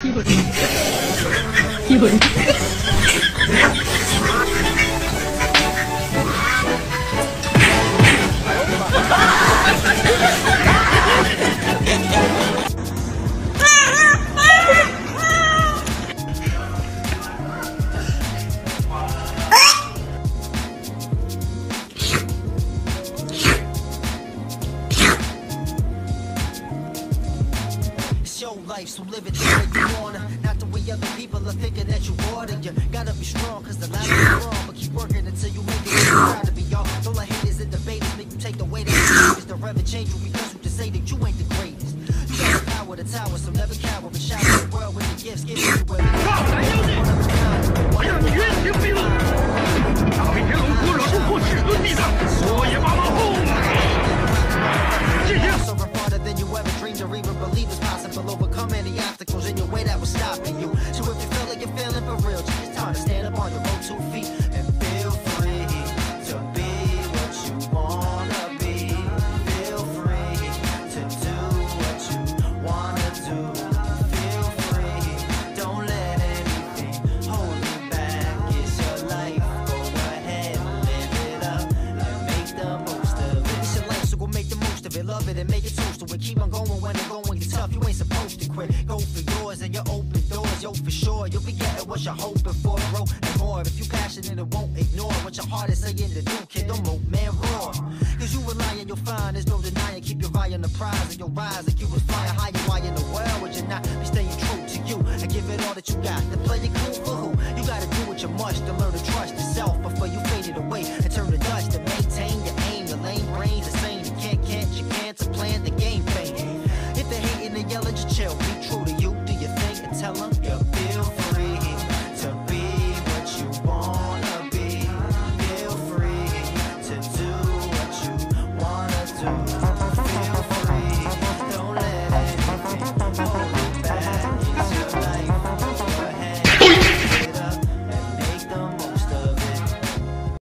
有人。Life, so live it the way you wanna, not the way other people are thinking that you oughta. You gotta be strong, cause the life is wrong, but keep working until you make it where you gotta be, y'all. Don't let haters and debaters make you take the way that you is the rev change you because who to say that you ain't the greatest. You got the power to tower, so never cower, but shout at the world with the gifts, give you what so farther than you ever dreamed or even believed was possible. Overcome any obstacles in your way that was stopping you. So if you feel like you're feeling for real, it's time to stand up on your own 2 feet and feel free to be what you wanna be. Feel free to do what you wanna do. Feel free, don't let anything hold you back. It's your life, go ahead, live it up and make the most of it. It's your life, so go make the most of it. Love it and make it toast to it. Keep on going when the going gets tough. You ain't supposed to quit. Go for yours and you open doors. Yo, for sure, you'll be getting what you're hoping for, bro, and more. If you passionate and won't ignore what your heart is saying to do, kid, don't move, man, roar. Cause you relying, you'll find there's no denying. Keep your eye on the prize and you'll rise like you was flying higher. Why in the world would you not be staying true to you and give it all that you got? To play it cool for who? You gotta do what you must to learn to trust yourself before you fade it away and turn to dust. To maintain your aim, your lane brains the same. You can't catch, you can't to plan the game fame. If they're hating and yelling, just chill, be true to